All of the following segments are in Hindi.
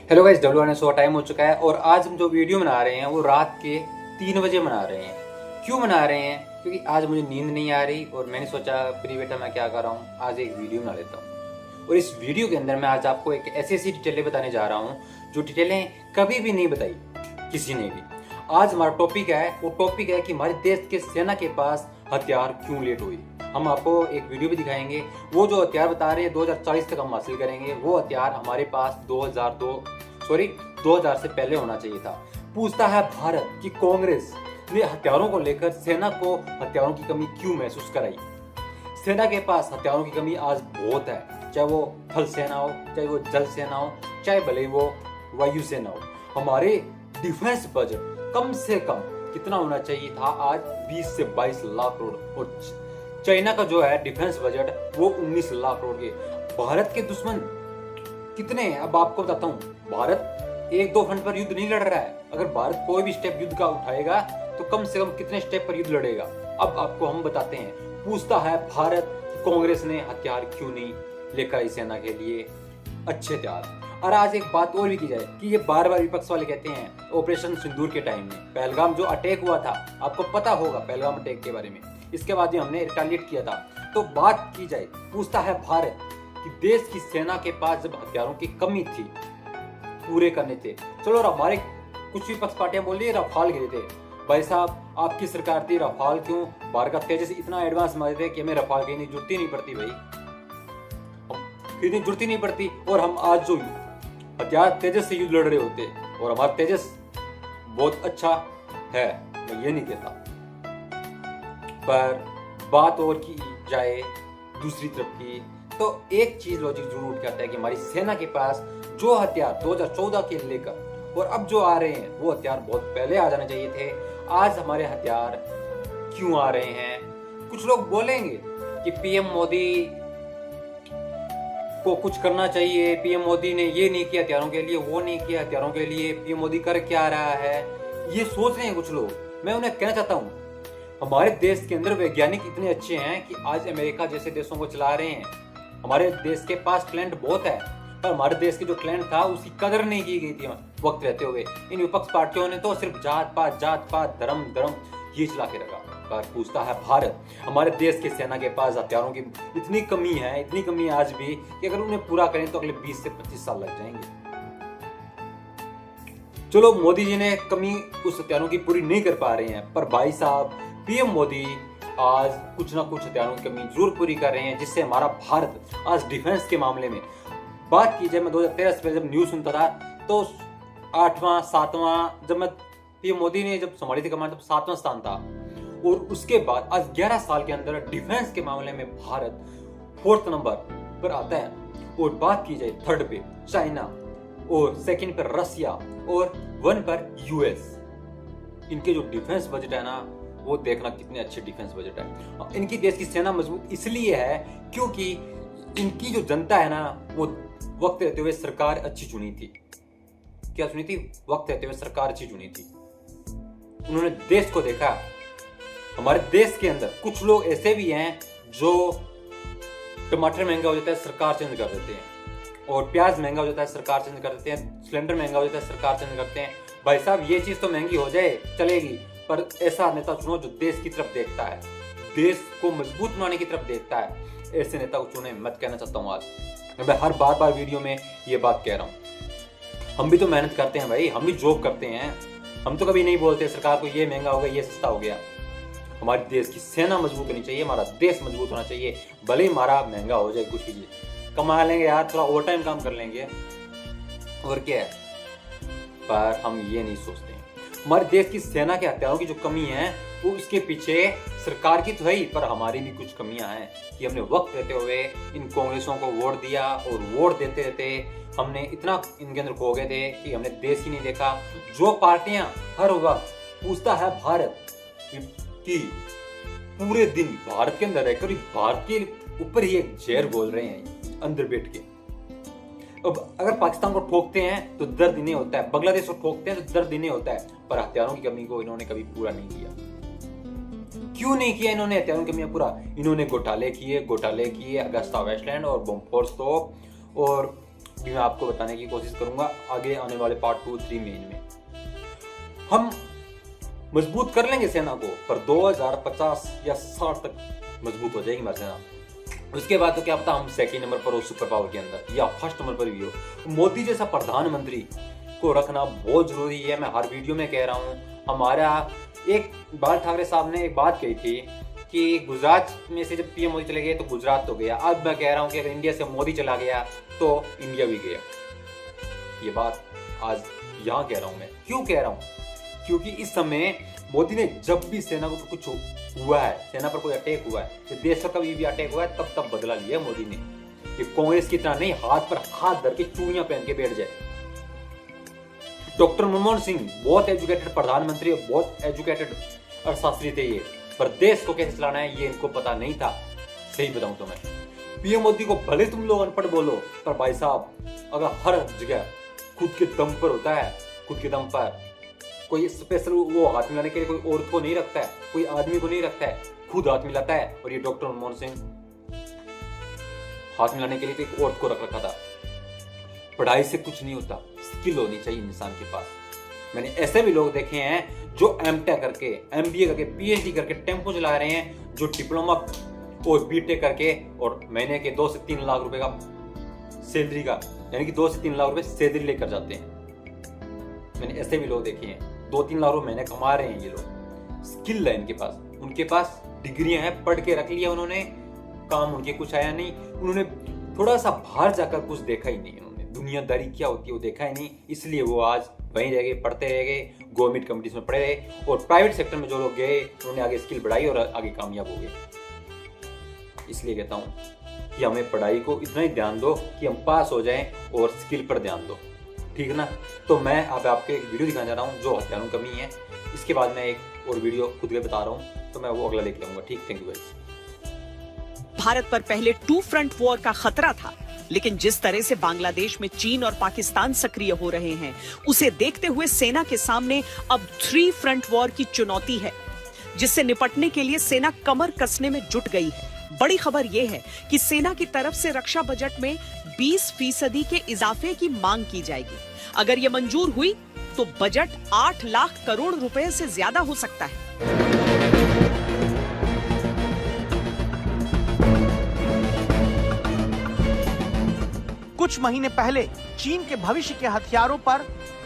हेलो गाइस, WNSO टाइम हो चुका है और आज हम जो वीडियो बना रहे हैं वो रात के 3 बजे बना रहे हैं। क्यों बना रहे हैं? क्योंकि आज मुझे नींद नहीं आ रही और मैंने सोचा फ्री बैठा मैं क्या कर रहा हूँ, आज एक वीडियो बना लेता हूँ। और इस वीडियो के अंदर मैं आज आपको एक ऐसी डिटेलें बताने जा रहा हूँ जो डिटेलें कभी भी नहीं बताई किसी ने भी। आज हमारा टॉपिक है, वो टॉपिक है कि हमारे देश के सेना के पास हथियार क्यों लेट हुई। हम आपको एक वीडियो भी दिखाएंगे। वो जो हथियार बता रहे हैं 2040 तक हम हासिल करेंगे, वो हथियार हमारे पास 2000 से पहले होना चाहिए था। पूछता है भारत कि कांग्रेस ने हथियारों को लेकर सेना को हथियारों की कमी क्यों महसूस कराई। सेना के पास हथियारों की कमी आज बहुत है, चाहे वो थल सेना हो, चाहे वो जल सेना हो, चाहे भले वो वायु सेना हो। हमारे डिफेंस बजट कम से कम कितना होना चाहिए था आज? 20 से 22 लाख करोड़। और चाइना का जो है डिफेंस बजट वो 19 लाख करोड़ के। भारत के दुश्मन कितने हैं अब आपको बताता हूँ। भारत एक दो फ्रंट पर युद्ध नहीं लड़ रहा है। अगर भारत कोई भी स्टेप युद्ध का उठाएगा तो कम से कम कितने स्टेप पर युद्ध लड़ेगा, अब आपको हम बताते हैं। पूछता है भारत कांग्रेस ने हथियार क्यों नहीं लेकर आई सेना के लिए अच्छे हथियार। और आज एक बात और भी की जाए कि ये बार बार विपक्ष वाले कहते हैं ऑपरेशन सिंदूर के टाइम में पहलगाम जो अटैक हुआ था, आपको पता होगा पहलगाम अटैक के बारे में, इसके बाद हमने रिटेलिएट किया था। तो बात की जाए, पूछता है भारत कि देश की सेना के पास जब हथियारों की कमी थी पूरे करने थे, चलो हमारे कुछ विपक्ष पार्टियां बोल रही है रफाल गिरे थे। भाई साहब, आपकी सरकार थी, रफाल क्यों? भारत का तेजस इतना एडवांस समझते थे कि हमें रफाल की जरूरत ही नहीं पड़ती भाई, इतनी जरूरत ही नहीं पड़ती। और हम आज जो हथियार तेजस से युद्ध लड़ रहे होते और हमारा तेजस बहुत अच्छा है, मैं ये नहीं कहता, पर बात और की जाए दूसरी तरफ की तो एक चीज लॉजिक जरूर उठ के आता है कि हमारी सेना के पास जो हथियार 2014 के लेकर और अब जो आ रहे हैं वो हथियार बहुत पहले आ जाने चाहिए थे। आज हमारे हथियार क्यों आ रहे हैं? कुछ लोग बोलेंगे कि पीएम मोदी को कुछ करना चाहिए, पीएम मोदी ने ये नहीं किया हथियारों के लिए, वो नहीं किया हथियारों के लिए, पीएम मोदी कर क्या रहा है, ये सोच रहे हैं कुछ लोग। मैं उन्हें कहना चाहता हूँ, हमारे देश के अंदर वैज्ञानिक इतने अच्छे हैं कि आज अमेरिका जैसे देशों को चला रहे हैं। हमारे देश के पास टैलेंट बहुत है, पर हमारे देश के जो टैलेंट था उसकी कदर नहीं की गई थी वक्त रहते हुए। इन विपक्ष पार्टियों ने तो सिर्फ जात पात धर्म ये चला के रखा। पर पूछता है भारत, हमारे देश की सेना के पास हथियारों की इतनी कमी है आज भी कि अगर उन्हें पूरा करें तो अगले 20 से 25 साल लग जाएंगे। चलो मोदी जी ने कमी उस हथियारों की पूरी नहीं कर पा रहे हैं, पर भाई साहब पीएम मोदी आज कुछ ना कुछ हथियारों की कमी जरूर पूरी कर रहे हैं, जिससे हमारा भारत आज डिफेंस के मामले में बात की जाए। मैं 2013 से जब न्यूज सुनता था तो 8वां 7वां, जब मैं पीएम मोदी ने जब संभाली थी कमान तब 7वां स्थान था। और उसके बाद आज 11 साल के अंदर डिफेंस के मामले में भारत 4th नंबर पर आता है। और बात की जाए 3rd पे चाइना और 2nd पर रसिया और 1 पर यूएस। इनके जो डिफेंस बजट है ना, वो देखना कितने अच्छे डिफेंस बजट है। इनकी देश की सेना मजबूत इसलिए है क्योंकि इनकी जो जनता है ना, वो वक्त रहते हुए सरकार अच्छी चुनी थी। क्या चुनी थी? वक्त रहते हुए सरकार अच्छी चुनी थी। उन्होंने देश को देखा। हमारे देश के अंदर कुछ लोग ऐसे भी हैं जो टमाटर महंगा हो जाता है सरकार चेंज कर देते हैं, और प्याज महंगा हो जाता है सरकार चेंज कर देते हैं, सिलेंडर महंगा हो जाता है सरकार चेंज करते हैं। भाई साहब, ये चीज तो महंगी हो जाए चलेगी, पर ऐसा नेता चुनो जो देश की तरफ देखता है, देश को मजबूत बनाने की तरफ देखता है। ऐसे नेता को चुने, मत कहना चाहता हूँ आज। मैं हर बार वीडियो में ये बात कह रहा हूँ। हम भी तो मेहनत करते हैं भाई, हम भी जॉब करते हैं, हम तो कभी नहीं बोलते सरकार को ये महंगा हो गया, ये सस्ता हो गया। हमारे देश की सेना मजबूत होनी चाहिए, हमारा देश मजबूत होना चाहिए। भले ही हमारा महंगा हो जाए, कुछ भी कमा लेंगे यार, थोड़ा ओवर टाइम काम कर लेंगे, और क्या है, पर हम ये नहीं सोचते। हमारे देश की सेना के हथियारों की जो कमी है वो इसके पीछे सरकार की तो है ही, पर हमारी भी कुछ कमियां हैं कि हमने वक्त रहते हुए इन कांग्रेसों को वोट दिया, और वोट देते रहते हमने इतना इनके अंदर खो गए थे कि हमने देश ही नहीं देखा। जो पार्टियां हर वक्त पूछता है भारत कि पूरे दिन भारत के अंदर रहकर भारत के ऊपर ही एक जहर बोल रहे हैं अंदर बैठ के। अब अगर पाकिस्तान को ठोकते हैं तो दर्द इन्हें होता है, बांग्लादेश को ठोकते हैं तो दर्द इन्हें होता है, पर हथियारों की कमी को इन्होंने कभी पूरा नहीं किया। क्यों नहीं किया इन्होंने हथियारों की कमी पूरा? इन्होंने घोटाले किए, अगस्ता वेस्टलैंड और बॉम्बस्फोट और भी मैं आपको बताने की कोशिश करूंगा आगे आने वाले पार्ट 2, 3 मेन में। हम मजबूत कर लेंगे सेना को, पर 2050 या 60 तक मजबूत हो जाएगी हमारी सेना। उसके बाद तो क्या पता हम सेकंड नंबर पर हो सुपर पावर के अंदर, या फर्स्ट नंबर पर भी हो। मोदी जैसा प्रधानमंत्री को रखना बहुत जरूरी है। मैं हर वीडियो में कह रहा हूँ। हमारा एक बाल ठाकरे साहब ने एक बात कही थी कि गुजरात में से जब पीएम मोदी चले गए तो गुजरात तो गया। अब मैं कह रहा हूँ कि अगर इंडिया से मोदी चला गया तो इंडिया भी गया। ये बात आज यहाँ कह रहा हूँ मैं। क्यों कह रहा हूँ? क्योंकि इस समय मोदी ने जब भी सेना को कुछ हुआ है, सेना पर कोई अटैक हुआ है, तो देश पर कभी भी अटैक हुआ है, तब बदला लिया मोदी ने। ये कांग्रेस की तरह नहीं हाथ पर हाथ धर के चूड़ियां पहन के बैठ जाए। डॉक्टर मनमोहन सिंह बहुत एजुकेटेड प्रधानमंत्री, बहुत एजुकेटेड अर्थशास्त्री थे ये, पर देश को कैसे चलाना है ये इनको पता नहीं था। सही बताऊं तो मैं पीएम मोदी को भले तुम लोग अनपढ़ बोलो, पर भाई साहब अगर हर जगह खुद के दम पर होता है, खुद के दम पर कोई स्पेशल वो हाथ मिलाने के लिए कोई औरत को नहीं रखता है, कोई आदमी को नहीं रखता है, खुद हाथ मिलाता है। और ये डॉक्टर मनमोहन सिंह हाथ मिलाने के लिए तो एक औरत को रख रखा था। पढ़ाई से कुछ नहीं होता, स्किल होनी चाहिए इंसान के पास। मैंने ऐसे भी लोग देखे हैं जो एमटेक करके, एमबीए करके, पीएचडी करके टेम्पो चला रहे हैं, जो डिप्लोमा और बीटेक करके और महीने के 2 से 3 लाख रुपए का सैलरी का, यानी कि 2 से 3 लाख रुपए सैलरी लेकर जाते हैं। मैंने ऐसे भी लोग देखे हैं 2-3 लाख रुपए महीने कमा रहे हैं ये लोग। स्किल है इनके पास, उनके पास डिग्रियां हैं, पढ़ के रख लिया उन्होंने, काम उनके कुछ आया नहीं, उन्होंने थोड़ा सा बाहर जाकर कुछ देखा ही नहीं, उन्होंने दुनियादारी क्या होती है वो देखा ही नहीं, इसलिए वो आज वहीं रह गए, पढ़ते रह गए, गवर्नमेंट कंपनीज में पढ़े रहे। और प्राइवेट सेक्टर में जो लोग गए उन्होंने आगे स्किल बढ़ाई और आगे कामयाब हो गए। इसलिए कहता हूँ कि हमें पढ़ाई को इतना ही ध्यान दो कि हम पास हो जाएं और स्किल पर ध्यान दो, ठीक है ना। तो मैं अब आपको एक वीडियो दिखाना चाह रहा हूँ जो हथियारों की कमी है। इसके बाद मैं एक और वीडियो खुद के बता रहा हूँ, तो मैं वो अगला लेके आऊंगा। ठीक, थैंक यू गाइस। भारत पर पहले 2 फ्रंट वॉर का खतरा था, लेकिन जिस तरह से बांग्लादेश में चीन और पाकिस्तान सक्रिय हो रहे हैं, उसे देखते हुए सेना के सामने अब 3 फ्रंट वॉर की चुनौती है, जिससे निपटने के लिए सेना कमर कसने में जुट गई है। बड़ी खबर यह है कि सेना की तरफ से रक्षा बजट में 20% के इजाफे की मांग की जाएगी। अगर यह मंजूर हुई तो बजट 8 लाख करोड़ रुपए से ज्यादा हो सकता है। कुछ महीने पहले चीन के भविष्य के हथियारों पर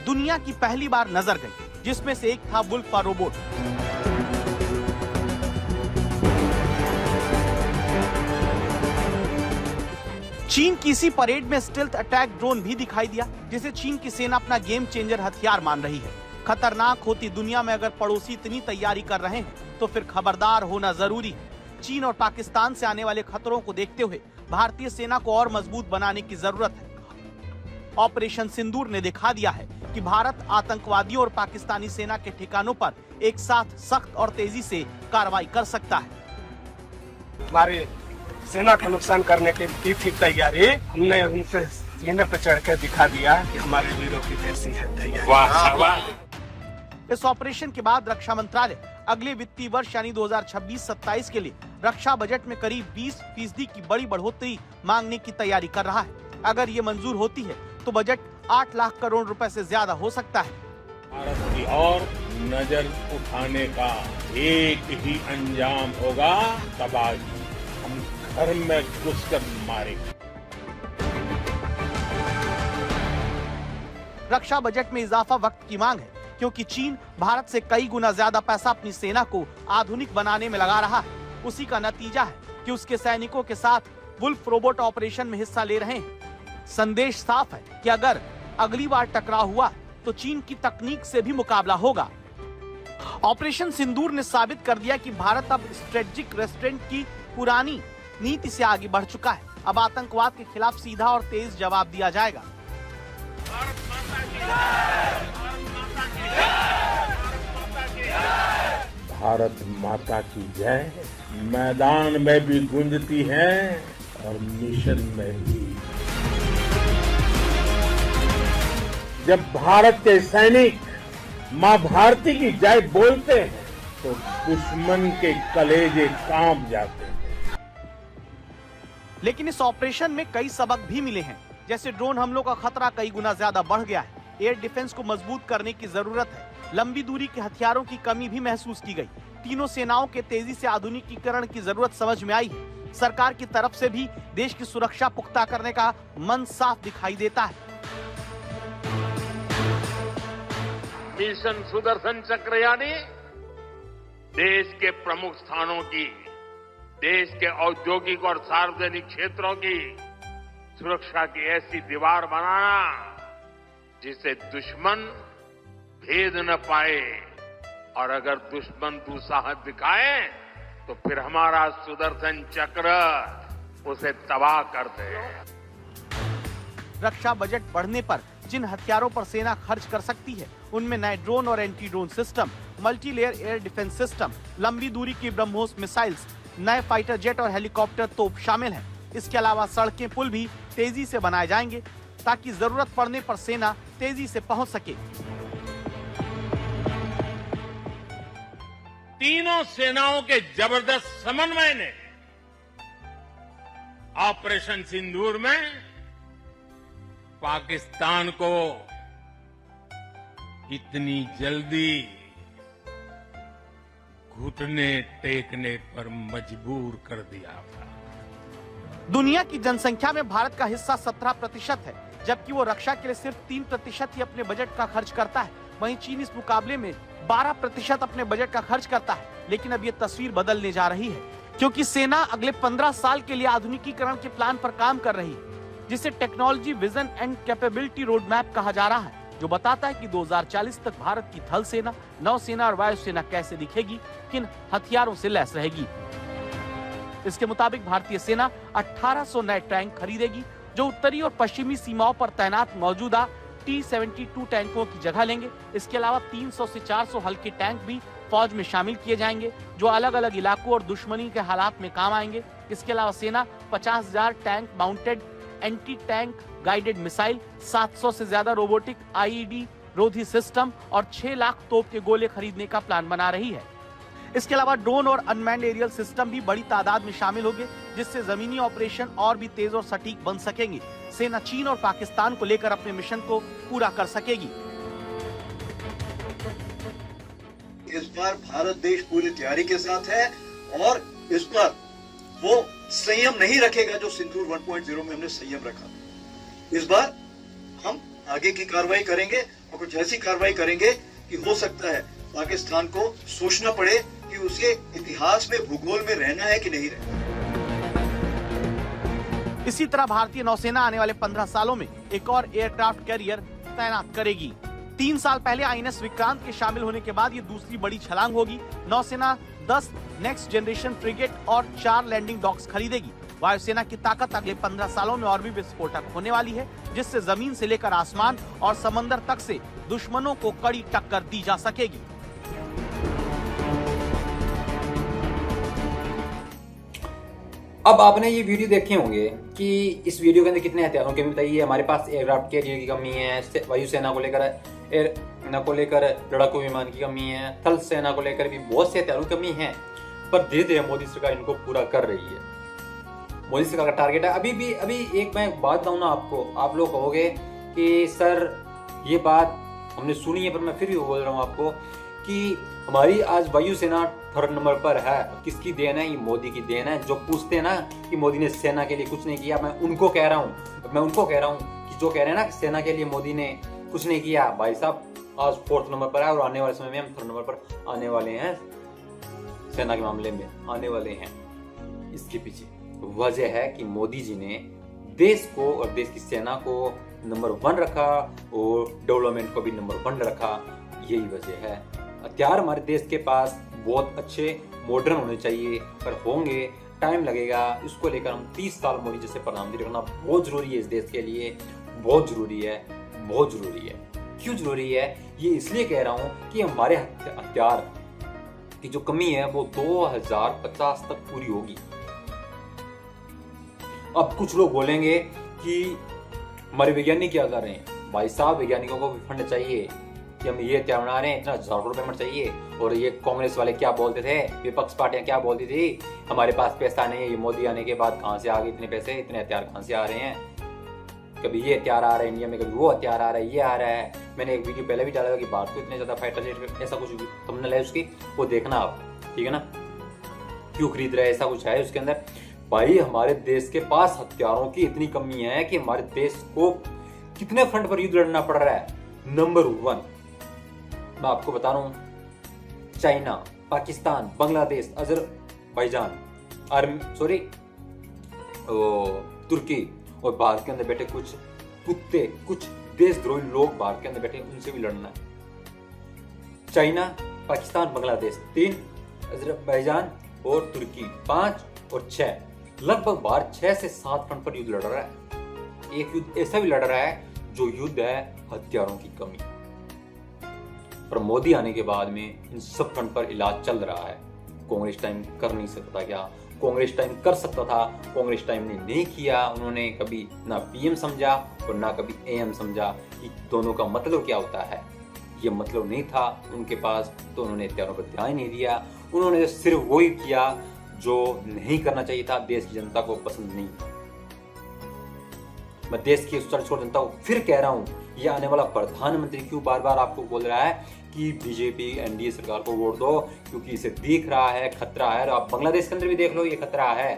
दुनिया की पहली बार नजर गई, जिसमें से एक था वुल्फ रोबोट। चीन की इसी परेड में स्टेल्थ अटैक ड्रोन भी दिखाई दिया, जिसे चीन की सेना अपना गेम चेंजर हथियार मान रही है। खतरनाक होती दुनिया में अगर पड़ोसी इतनी तैयारी कर रहे हैं तो फिर खबरदार होना जरूरी है। चीन और पाकिस्तान से आने वाले खतरों को देखते हुए भारतीय सेना को और मजबूत बनाने की जरूरत है। ऑपरेशन सिंदूर ने दिखा दिया है कि भारत आतंकवादियों और पाकिस्तानी सेना के ठिकानों पर एक साथ सख्त और तेजी से कार्रवाई कर सकता है। हमारी सेना का नुकसान करने की थी तैयारी, हमने उनसे सीने पर चढ़ कर दिखा दिया कि हमारे वीरों की कैसी है तैयारी। वाह। इस ऑपरेशन के बाद रक्षा मंत्रालय अगले वित्तीय वर्ष यानी 2026-27 के लिए रक्षा बजट में करीब 20% की बड़ी बढ़ोतरी मांगने की तैयारी कर रहा है। अगर ये मंजूर होती है तो बजट 8 लाख करोड़ रुपए से ज्यादा हो सकता है। भारत की ओर नजर उठाने का एक ही अंजाम होगा, तबाही। हम घर में घुसकर मारेंगे। रक्षा बजट में इजाफा वक्त की मांग है, क्योंकि चीन भारत से कई गुना ज्यादा पैसा अपनी सेना को आधुनिक बनाने में लगा रहा है। उसी का नतीजा है कि उसके सैनिकों के साथ वुल्फ रोबोट ऑपरेशन में हिस्सा ले रहे हैं। संदेश साफ है कि अगर अगली बार टकराव हुआ तो चीन की तकनीक से भी मुकाबला होगा। ऑपरेशन सिंदूर ने साबित कर दिया कि भारत अब स्ट्रेटेजिक रेस्ट्रेंट की पुरानी नीति से आगे बढ़ चुका है। अब आतंकवाद के खिलाफ सीधा और तेज जवाब दिया जाएगा। भारत माता की जय मैदान में भी गूंजती है और मिशन में भी। जब भारत के सैनिक मां भारती की जय बोलते हैं तो दुश्मन के कलेजे कांप जाते हैं। लेकिन इस ऑपरेशन में कई सबक भी मिले हैं। जैसे ड्रोन हमलों का खतरा कई गुना ज्यादा बढ़ गया है। एयर डिफेंस को मजबूत करने की जरूरत है। लंबी दूरी के हथियारों की कमी भी महसूस की गई। तीनों सेनाओं के तेजी से आधुनिकीकरण की जरूरत समझ में आई है। सरकार की तरफ से भी देश की सुरक्षा पुख्ता करने का मन साफ दिखाई देता है। मिशन सुदर्शन चक्र यानी देश के प्रमुख स्थानों की, देश के औद्योगिक और सार्वजनिक क्षेत्रों की सुरक्षा की ऐसी दीवार बनाना जिसे दुश्मन भेद न पाए, और अगर दुश्मन दुस्साहस दिखाए तो फिर हमारा सुदर्शन चक्र उसे तबाह कर दे। रक्षा बजट बढ़ने पर जिन हथियारों पर सेना खर्च कर सकती है उनमें नए ड्रोन और anti drone system, multi layer air defence system, लंबी दूरी की ब्रह्मोस मिसाइल्स, नए फाइटर जेट और हेलीकॉप्टर तोप शामिल हैं। इसके अलावा सड़कें, पुल भी तेजी से बनाए जाएंगे ताकि जरूरत पड़ने पर सेना तेजी से पहुंच सके। तीनों सेनाओं के जबरदस्त समन्वय ने ऑपरेशन सिंदूर में पाकिस्तान को इतनी जल्दी घुटने टेकने पर मजबूर कर दिया था। दुनिया की जनसंख्या में भारत का हिस्सा 17% है, जबकि वो रक्षा के लिए सिर्फ 3% ही अपने बजट का खर्च करता है। वहीं चीन इस मुकाबले में 12% अपने बजट का खर्च करता है। लेकिन अब ये तस्वीर बदलने जा रही है, क्योंकि सेना अगले 15 साल के लिए आधुनिकीकरण के प्लान पर काम कर रही है, जिसे technology vision and capability road map कहा जा रहा है, जो बताता है कि 2040 तक भारत की थल सेना, नौसेना और वायुसेना कैसे दिखेगी, किन हथियारों से लैस रहेगी। इसके मुताबिक भारतीय सेना 1800 नए टैंक खरीदेगी, जो उत्तरी और पश्चिमी सीमाओं पर तैनात मौजूदा T-72 टैंकों की जगह लेंगे। इसके अलावा 300 से 400 हल्के टैंक भी फौज में शामिल किए जाएंगे, जो अलग अलग इलाकों और दुश्मनी के हालात में काम आएंगे। इसके अलावा सेना 50,000 tank mounted anti tank guided missile, 700 से ज्यादा रोबोटिक IED रोधी सिस्टम और 6 लाख तोप के गोले खरीदने का प्लान बना रही है। इसके अलावा ड्रोन और अनमैन्ड एरियल सिस्टम भी बड़ी तादाद में शामिल होंगे, जिससे जमीनी ऑपरेशन और भी तेज और सटीक बन सकेंगे। सेना चीन और पाकिस्तान को लेकर अपने मिशन को पूरा कर सकेगी। इस बार भारत देश पूरी तैयारी के साथ है और इस बार वो संयम नहीं रखेगा जो सिंदूर 1.0 में हमने संयम रखा। इस बार हम आगे की कार्रवाई करेंगे और कुछ ऐसी कार्रवाई करेंगे कि हो सकता है पाकिस्तान को सोचना पड़े कि उसके इतिहास में, भूगोल में रहना है कि नहीं रहना। इसी तरह भारतीय नौसेना आने वाले 15 सालों में एक और एयरक्राफ्ट कैरियर तैनात करेगी। 3 साल पहले INS विक्रांत के शामिल होने के बाद ये दूसरी बड़ी छलांग होगी। नौसेना 10 नेक्स्ट जनरेशन फ्रिगेट और 4 लैंडिंग डॉक्स खरीदेगी। वायुसेना की ताकत अगले 15 सालों में और भी विस्फोटक होने वाली है, जिससे जमीन से लेकर आसमान और समंदर तक से दुश्मनों को कड़ी टक्कर दी जा सकेगी। अब आपने ये वीडियो देखे होंगे कि इस वीडियो के अंदर कितने हथियारों की बताइए। हमारे पास एयरक्राफ्ट कैरियर की कमी है, वायुसेना को लेकर एयर को लेकर लड़ाकू विमान की कमी है, थल सेना को लेकर भी बहुत से हथियारों की कमी है, पर धीरे धीरे मोदी सरकार इनको पूरा कर रही है। मोदी सरकार का टारगेट है। अभी एक मैं बात बताऊं ना आपको, आप लोग कहोगे कि सर ये बात हमने सुनी है, पर मैं फिर भी बोल रहा हूँ आपको कि हमारी आज वायुसेना 3rd नंबर पर है। किसकी देन है? ये मोदी की देन है। जो पूछते हैं ना कि मोदी ने सेना के लिए कुछ नहीं किया, मैं उनको कह रहा हूँ कि जो कह रहे हैं ना कि सेना के लिए मोदी ने कुछ नहीं किया, भाई साहब आज 4th नंबर पर है और आने वाले समय में हम 3rd नंबर पर आने वाले हैं। सेना के मामले में आने वाले हैं। इसके पीछे वजह है कि मोदी जी ने देश को और देश की सेना को नंबर 1 रखा और डेवलपमेंट को भी नंबर 1 रखा। यही वजह है। हथियार हमारे देश के पास बहुत अच्छे मॉडर्न होने चाहिए, पर होंगे, टाइम लगेगा। इसको लेकर हम 30 साल मोदी जी से प्रधानमंत्री रखना बहुत जरूरी है। इस देश के लिए बहुत जरूरी है, बहुत जरूरी है। क्यों जरूरी है? ये इसलिए कह रहा हूं कि हमारे हथियार की जो कमी है वो 2050 तक पूरी होगी। अब कुछ लोग बोलेंगे कि हमारे वैज्ञानिक क्या कर रहे हैं। भाई साहब, वैज्ञानिकों को भी फंड चाहिए कि हम ये हथियार बना रहे हैं, इतना 1000 करोड़ पेमेंट चाहिए। और ये कांग्रेस वाले क्या बोलते थे, विपक्ष पार्टियां क्या बोलती थी, हमारे पास पैसा नहीं है। ये मोदी आने के बाद कहां से आ गए इतने पैसे, इतने हथियार कहां से आ रहे हैं? कभी ये हथियार आ रहा है इंडिया में, कभी वो हथियार आ रहा है, ये आ रहा है। मैंने एक वीडियो पहले भी डाला था कि भारत को इतने ज़्यादा फाइटर जेट, ऐसा कुछ थंबनेल है उसकी, वो देखना आप, ठीक है ना, क्यों खरीद रहे हैं, ऐसा कुछ है उसके अंदर। भाई हमारे देश के पास हथियारों की इतनी कमी है कि हमारे देश को कितने फ्रंट पर युद्ध लड़ना पड़ रहा है। नंबर 1 मैं आपको बता रहा हूँ, चाइना, पाकिस्तान, बांग्लादेश, अजरबैजान, तुर्की, और भारत के अंदर बैठे कुछ कुत्ते, कुछ देशद्रोही लोग भारत के अंदर बैठे, उनसे भी लड़ना है। चाइना, पाकिस्तान, बांग्लादेश 3, अजरबैजान और तुर्की 5 और 6, लगभग भारत 6 से 7 फ्रंट पर युद्ध लड़ रहा है। एक युद्ध ऐसा भी लड़ रहा है जो युद्ध है हथियारों की कमी। पर मोदी आने के बाद में इन सब फ्रंट पर इलाज चल रहा है। कांग्रेस टाइम कर नहीं सकता क्या? कांग्रेस टाइम कर सकता था, कांग्रेस टाइम ने नहीं किया। उन्होंने कभी ना पीएम समझा और ना कभी एएम समझा कि दोनों का मतलब क्या होता है। ये मतलब नहीं था उनके पास, तो उन्होंने हथियारों पर ध्यान नहीं दिया। उन्होंने सिर्फ वही किया जो नहीं करना चाहिए था, देश की जनता को पसंद नहीं। मैं देश की उस जनता को फिर कह रहा हूं, ये आने वाला प्रधानमंत्री क्यों बार बार आपको बोल रहा है कि बीजेपी एनडीए सरकार को वोट दो, क्योंकि इसे दिख रहा है खतरा है। और आप बांग्लादेश के अंदर भी देख लो, ये खतरा है।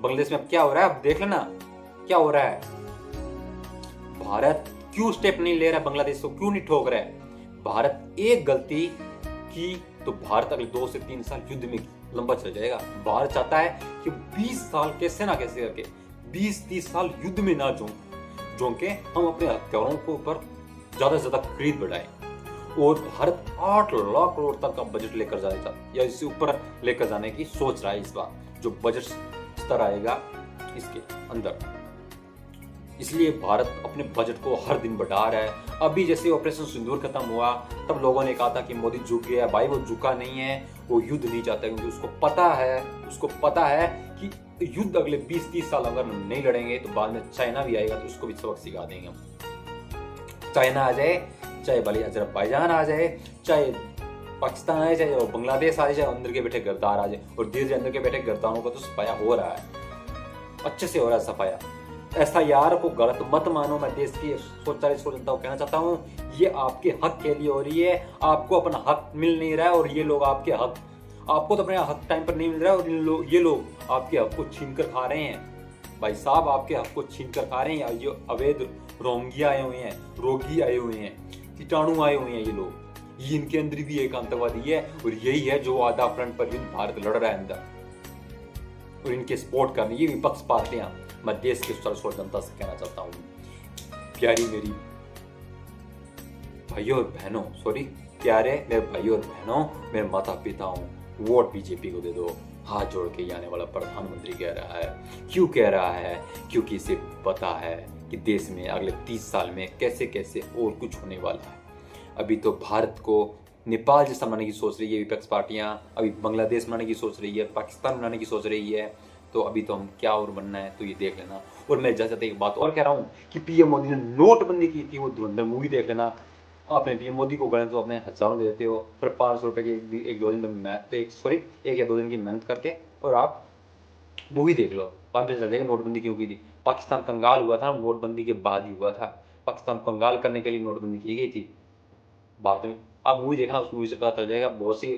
बांग्लादेश में अब क्या हो रहा है, अब देख लेना क्या हो रहा है। भारत क्यों स्टेप नहीं ले रहा है, बांग्लादेश को क्यों नहीं ठोक रहा है? भारत एक गलती की तो भारत अगले 2 से 3 साल युद्ध में लंबा चल जाएगा। भारत चाहता है कि 20 साल कैसे ना कैसे करके 20-30 साल युद्ध में ना झोंक के हम अपने हथियारों को ऊपर ज्यादा से ज्यादा खरीद बढ़ाएं। और भारत 8 लाख करोड़ तक का बजट लेकर जाएगा या इससे ऊपर लेकर जाने की सोच रहा है इस बार, जो बजट स्तर आएगा इसके अंदर। इसलिए भारत अपने बजट को हर दिन बढ़ा रहा है। अभी जैसे ऑपरेशन सिंदूर खत्म हुआ तब लोगों ने कहा था कि मोदी झुक गया। भाई वो झुका नहीं है, वो युद्ध नहीं चाहता, क्योंकि उसको पता है कि युद्ध अगले 20-30 साल अगर नहीं लड़ेंगे तो बाद में चाइना भी आएगा, तो उसको भी सबक सिखा देंगे हम। चाइना आ जाए, चाहे भले अजरबैजान आ जाए, चाहे पाकिस्तान आ जाए, चाहे बांग्लादेश आ जाए, अंदर के बैठे गद्दार आ जाए। और धीरे धीरे अंदर के बैठे गद्दारों का तो सफाया हो रहा है, अच्छे से हो रहा है सफाया। ऐसा यार को गलत मत मानो। मैं देश की 140 करोड़ जनता को कहना चाहता हूँ, ये आपके हक के लिए हो रही है। आपको अपना हक मिल नहीं रहा है और ये लोग आपके हक, आपको तो अपने हक टाइम पर नहीं मिल रहा है और ये लोग आपके हक को छीन कर खा रहे हैं। भाई साहब आपके हक को छीन कर खा रहे हैं। ये अवैध रोंगिया आए हुए हैं, रोगी आए हुए हैं, कीटाणु आए हुए हैं ये लोग। ये इनके अंदर भी एक आतंकवादी है और यही है जो आधा फ्रंट पर युद्ध भारत लड़ रहा है अंदर, और इनके सपोर्ट करने ये विपक्ष पार्टियां। मैं देश के सर्वस्व जनता से कहना चाहता हूँ, प्यारी मेरी भाइयों और बहनों, प्यारे मेरे भाइयों और बहनों, मेरे माता पिताओं, वोट बीजेपी को दे दो। हाथ जोड़ के ये आने वाला प्रधानमंत्री कह रहा है। क्यों कह रहा है? क्योंकि इसे पता है कि देश में अगले 30 साल में कैसे कैसे और कुछ होने वाला है। अभी तो भारत को नेपाल जैसा बनाने की सोच रही है विपक्ष पार्टियां, अभी बांग्लादेश बनाने की सोच रही है, पाकिस्तान बनाने की सोच रही है। तो अभी तो हम क्या और बनना है तो ये देख लेना। और मैं जैसे एक बात और कह रहा हूँ कि पीएम मोदी ने नोटबंदी की थी, वो धुरंधर मूवी देख लेना। आपने पीएम मोदी को गए तो अपने हजारों दे देते हो, फिर 500 रुपए की एक या दो दिन की मेहनत करके और आप मूवी देख लो, बाद में चल जाएगा नोटबंदी क्यों की थी। पाकिस्तान कंगाल हुआ था, नोटबंदी के बाद ही हुआ था। पाकिस्तान कंगाल करने के लिए नोटबंदी की गई थी। बाद में आप मूवी देखना, उस मूवी से पता चल जाएगा। बहुत सी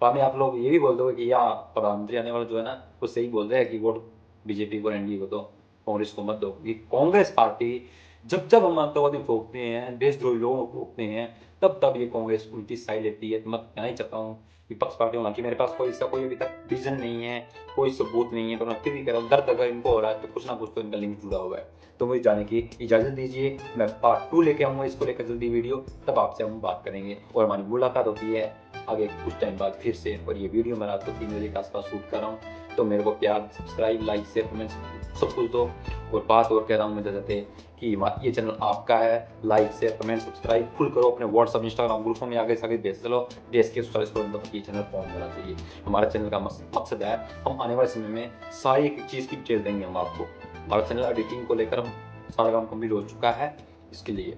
बाद में आप लोग ये भी बोल दोगे कि या प्रधानमंत्री आने वाला जो है ना वो सही बोल रहे हैं कि वोट बीजेपी को एनडीए को दो, कांग्रेस को मत दो। ये कांग्रेस पार्टी जब हम आतंकवादी ठोकते हैं, देशद्रोही लोगों को ठोकते हैं, तब ये कांग्रेस उल्टी साइड लेती है। तो मैं कहना ही चाहता हूँ विपक्ष पार्टी हालांकि मेरे पास कोई इसका कोई अभी तक रीजन नहीं है, कोई सबूत नहीं है, तो मैं फिर भी कह रहा हूँ दर्द अगर इनको हो रहा है तो कुछ ना कुछ तो इनका लिंक जुड़ा हुआ है। तो मुझे जाने की इजाजत दीजिए, मैं पार्ट 2 लेके आऊँगा इसको लेकर जल्दी वीडियो, तब आपसे हम बात करेंगे और हमारी मुलाकात होती है आगे कुछ टाइम बाद फिर से। और ये वीडियो मैं रात को 3 बजे के आसपास शूट कर रहा हूँ, तो मेरे को प्यार, सब्सक्राइब, लाइक, शेयर, कमेंट सब कुछ दो। और बात और कह रहा हूँ मैं जैसे कि ये चैनल आपका है, like, share, comment, subscribe full करो। अपने व्हाट्सएप, इंस्टाग्राम ग्रुपों में आगे सागे भेज चलो। देश के 40 करोड़ तक ये चैनल पहुंच जाना चाहिए। हमारा चैनल का मकसद है हम आने वाले समय में सारी एक चीज़ की डिटेल देंगे हम आपको। हमारा चैनल एडिटिंग को लेकर हम सारा काम कंप्लीट हो चुका है इसके लिए।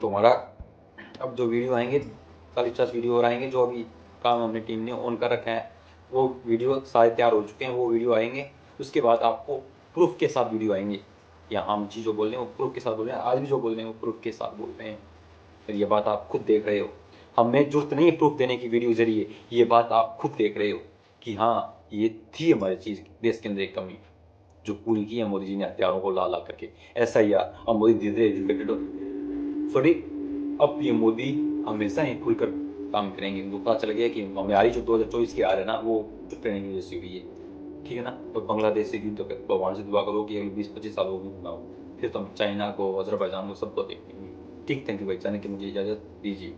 तो हमारा अब जो वीडियो आएंगे 40-50 वीडियो और आएंगे, जो अभी काम हमने टीम ने ऑन कर रखा है वो वीडियो सारे तैयार हो चुके हैं, वो वीडियो आएंगे। उसके बाद आपको प्रूफ के साथ वीडियो आएंगे। या हम जी जो बोल रहे हैं वो प्रूफ के साथ बोल रहे हैं, आज भी जो बोल रहे हैं वो प्रूफ के साथ बोल रहे हैं। और ये बात आप खुद देख रहे हो, हमें जरूरत नहीं है प्रूफ देने की वीडियो जरिए, ये बात आप खुद देख रहे हो कि हाँ ये थी हमारी चीज़ देश के अंदर एक कमी जो पूरी की है मोदी जी ने हथियारों को ला ला करके। ऐसा ही और मोदी धीरे एजुकेटेड हो सॉरी अब ये मोदी हमेशा ही खुलकर काम करेंगे। उनको पता चल गया कि हमारी जो 2024 की हार है ना वो ट्रेनिंग की जैसी हुई है, ठीक है ना। तो बांग्लादेश से युद्ध भगवान से दुआ करो कि अभी 20-25 सालों में फिर तो हम चाइना को, अजरबैजान को सबको देखेंगे। ठीक, थैंक यू भाई, जाने की मुझे इजाज़त दीजिए।